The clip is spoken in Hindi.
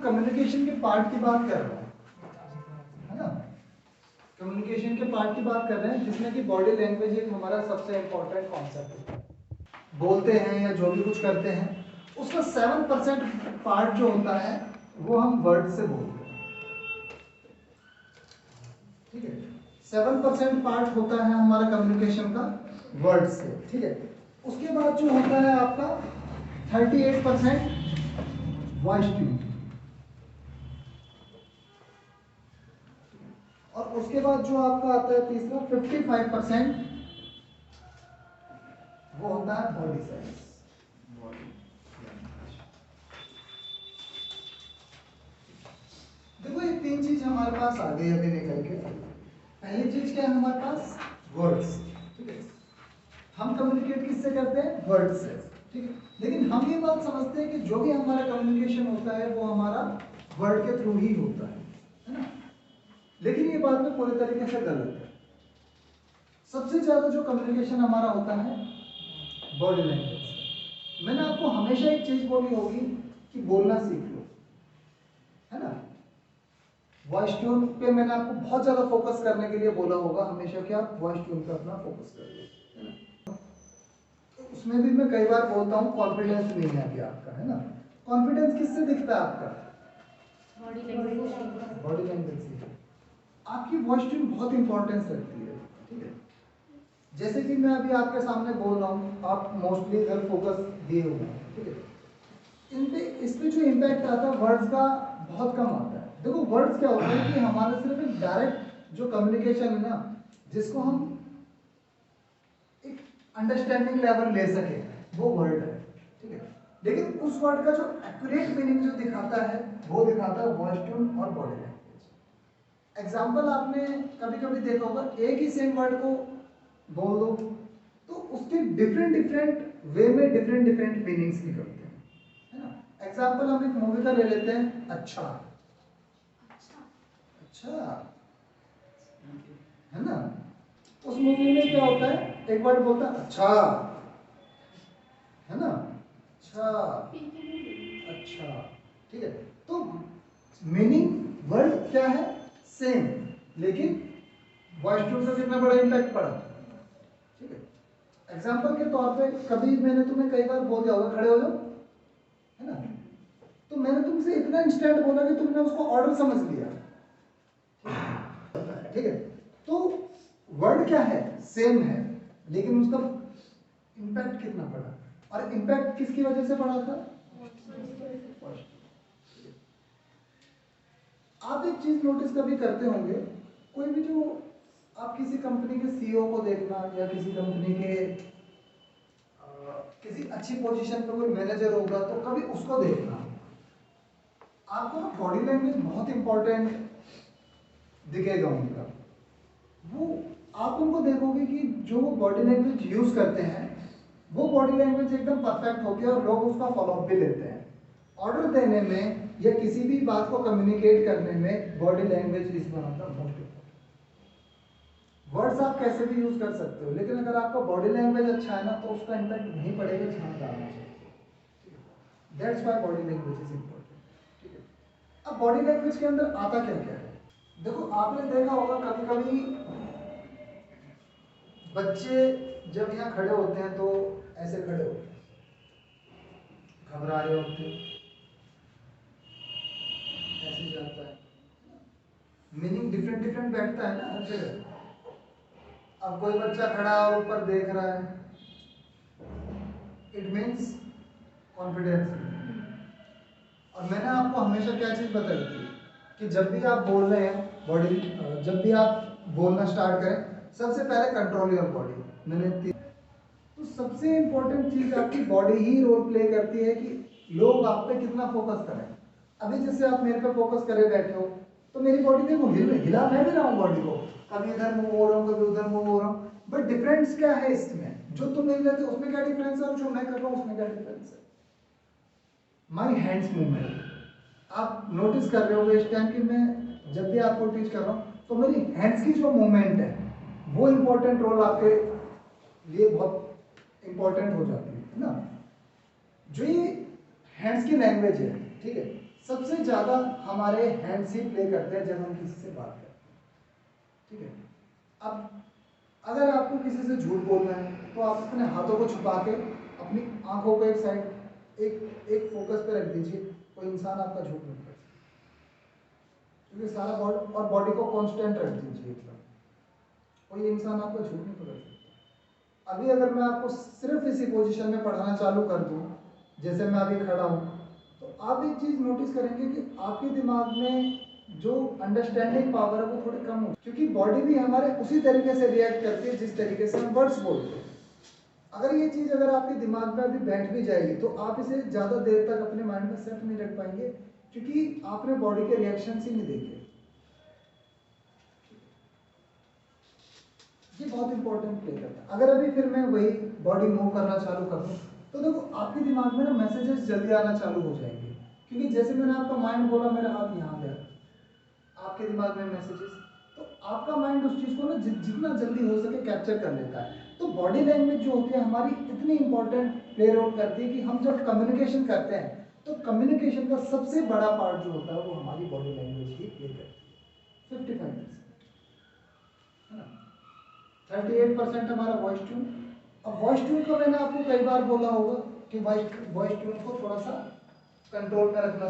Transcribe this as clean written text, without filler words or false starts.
कम्युनिकेशन के पार्ट की बात कर रहे हैं, है ना। कम्युनिकेशन के पार्ट की बात कर रहे हैं जिसमें कि बॉडी लैंग्वेज एक हमारा सबसे इंपॉर्टेंट कॉन्सेप्ट है। बोलते हैं या जो भी कुछ करते हैं उसका 7% पार्ट जो होता है वो हम वर्ड से बोलते हैं, ठीक है। 7% पार्ट होता है हमारा कम्युनिकेशन का वर्ड से, ठीक है। उसके बाद जो होता है आपका 38% वॉइस ट्यून, और उसके बाद जो आपका आता है तीसरा 55% वो होता है बॉडी सेंस। देखो ये तीन चीज हमारे पास आ गई अभी निकल के। पहली चीज क्या है हमारे पास, वर्ड्स, ठीक है। हम कम्युनिकेट किससे करते हैं, वर्ड से, ठीक है। लेकिन हम ये बात समझते हैं कि जो भी हमारा कम्युनिकेशन होता है वो हमारा वर्ड के थ्रू ही होता है ना। लेकिन ये बात में पूरे तरीके से गलत है। सबसे ज्यादा जो कम्युनिकेशन हमारा होता है बॉडी लैंग्वेज से। मैंने आपको हमेशा एक चीज बोली होगी कि बोलना सीख लो, है ना। वॉइस ट्यून पे मैंने आपको बहुत ज्यादा फोकस करने के लिए बोला होगा हमेशा कि आप वॉइस ट्यून पे अपना फोकस करिए, है ना। तो उसमें भी मैं कई बार बोलता हूँ कॉन्फिडेंस नहीं है अभी आपका, है ना। कॉन्फिडेंस किससे दिखता है आपका, बॉडी लैंग्वेज। बॉडी लैंग्वेज से। आपकी वॉइस ट्यून बहुत इंपॉर्टेंस रखती है, ठीक है। जैसे कि मैं अभी आपके सामने बोल रहा हूँ, आप मोस्टली इधर फोकस दिए हुए हैं, ठीक है। इन पे इस पे जो इम्पैक्ट आता है वर्ड्स का बहुत कम आता है। देखो वर्ड्स क्या होता है कि हमारा सिर्फ एक डायरेक्ट जो कम्युनिकेशन है ना, जिसको हम एक अंडरस्टैंडिंग लेवल ले सके, वो वर्ड है, ठीक है। लेकिन उस वर्ड का जो एक्यूरेट मीनिंग जो दिखाता है वो दिखाता है वॉइस ट्यून और बॉडी लैंग्वेज। एग्जाम्पल आपने कभी कभी देखा होगा, एक ही सेम वर्ड को बोल दो तो उसके डिफरेंट डिफरेंट वे में डिफरेंट डिफरेंट मीनिंग्स निकलते हैं, है ना। एग्जाम्पल हम एक मूवी का ले लेते हैं, अच्छा, अच्छा, है ना। उस मूवी में क्या होता है, एक वर्ड बोलता है अच्छा, है ना, अच्छा, अच्छा, ठीक है। तो मीनिंग वर्ड क्या है, सेम, लेकिन वॉइस ट्यून का कितना बड़ा इम्पैक्ट पड़ा, ठीक है। एग्जाम्पल के तौर पे कभी मैंने तुम्हें कई बार बोल दिया होगा खड़े हो जाओ, है ना। तो मैंने तुमसे इतना इंस्टेंट बोला कि तुमने उसको ऑर्डर समझ लिया, ठीक है। तो वर्ड क्या है, सेम है, लेकिन उसका इम्पैक्ट कितना पड़ा, और इम्पैक्ट किसकी वजह से पड़ा था, आप एक चीज नोटिस कभी करते होंगे, कोई भी जो आप किसी कंपनी के सीईओ को देखना या किसी कंपनी के किसी अच्छी पोजीशन पर कोई मैनेजर होगा तो कभी उसको देखना, आपको ना बॉडी लैंग्वेज बहुत इंपॉर्टेंट दिखेगा उनका। वो आप उनको देखोगे कि जो वो बॉडी लैंग्वेज यूज करते हैं वो बॉडी लैंग्वेज एकदम परफेक्ट होती है और लोग उसका फॉलोअप भी लेते हैं। ऑर्डर देने में या किसी भी बात को कम्युनिकेट करने में body language is one of the most important. Words आप कैसे भी यूज कर सकते हो, लेकिन अगर आपका बॉडी लैंग्वेज अच्छा है ना तो उसका इम्पैक्ट नहीं पड़ेगा जहां डालना चाहिए। That's why body language is important, ठीक है। अब बॉडी लैंग्वेज के अंदर आता क्या क्या है, देखो आपने देखा होगा कभी कभी बच्चे जब यहाँ खड़े होते हैं तो ऐसे खड़े होते हैं, घबरा रहे होते हैं, ऐसे जाता है, मीनिंग डिफरेंट डिफरेंट बैठता है ना हर जगह। अब कोई बच्चा खड़ा है और ऊपर देख रहा है, इट मीन्स कॉन्फिडेंस। और मैंने आपको हमेशा क्या चीज बताई थी कि जब भी आप बोल रहे हैं बॉडी, जब भी आप बोलना स्टार्ट करें सबसे पहले कंट्रोल योर बॉडी। मैंने तो सबसे इंपॉर्टेंट चीज आपकी बॉडी ही रोल प्ले करती है कि लोग आप पे कितना फोकस करें। अभी जैसे आप मेरे पे फोकस करे बैठे हो तो मेरी बॉडी देखो हिला मैं भी रहा हूँ बॉडी को, कभी इधर मूव हो रहा हूँ कभी उधर मूव हो रहा हूँ, बट डिफरेंस क्या है इसमें, जो तुम नहीं लेते उसमें क्या डिफरेंस है और जो मैं कर रहा हूँ उसमें क्या डिफरेंस है। माई हैंड्स मूवमेंट आप नोटिस कर रहे होगे इस टाइम कि मैं जब भी आपको टीच कर रहा हूँ तो मेरी हैंड्स की जो मूवमेंट है वो इंपॉर्टेंट रोल आपके लिए बहुत इंपॉर्टेंट हो जाती है ना। जो ये हैंड्स की लैंग्वेज है, ठीक है, सबसे ज़्यादा हमारे हैंड्स ही प्ले करते हैं जब हम किसी से बात करते हैं, ठीक है। अब अगर आपको किसी से झूठ बोलना है तो आप अपने हाथों को छुपा के अपनी आंखों को एक साइड एक फोकस पे रख दीजिए। कोई इंसान आपका झूठ नहीं कर सकता, क्योंकि सारा बॉडी और बॉडी को कांस्टेंट रख दीजिए एकदम। कोई इंसान आपका झूठ नहीं पकड़ सकता। अभी अगर मैं आपको सिर्फ इसी पोजीशन में पढ़ाना चालू कर दूं, जैसे मैं अभी खड़ा हूं, तो आप एक चीज नोटिस करेंगे कि आपके दिमाग में जो अंडरस्टैंडिंग पावर है वो थोड़ी कम हो, क्योंकि बॉडी भी हमारे उसी तरीके से रिएक्ट करती है जिस तरीके से हम वर्ड्स बोलते हैं। अगर ये चीज अगर आपके दिमाग में अभी बैठ भी जाएगी तो आप इसे ज्यादा देर तक अपने माइंड में सेट नहीं रख पाएंगे, क्योंकि आपने बॉडी के रिएक्शन ही नहीं देखे। ये बहुत इंपॉर्टेंट प्ले करता है। अगर अभी फिर मैं वही बॉडी मूव करना चालू कर दूं तो देखो आपके दिमाग में ना मैसेजेस जल्दी आना चालू हो जाएंगे, क्योंकि जैसे मैंने आपका माइंड बोला मेरा हाथ यहाँ गया, आपके दिमाग में मैसेजेस, तो आपका माइंड उस चीज को ना जितना जल्दी हो सके कैप्चर कर लेता है। तो बॉडी लैंग्वेज जो होती है हमारी इतनी इंपॉर्टेंट प्ले रोल करती है कि हम जब कम्युनिकेशन करते हैं तो कम्युनिकेशन का सबसे बड़ा पार्ट जो होता है वो हमारी बॉडी लैंग्वेज ही प्ले करती है, 55%, है ना। 38% हमारा वॉइस ट्यून। अब वॉइस ट्यून को मैंने आपको कई बार बोला होगा कि वॉइस ट्यून को थोड़ा सा कंट्रोल में रखना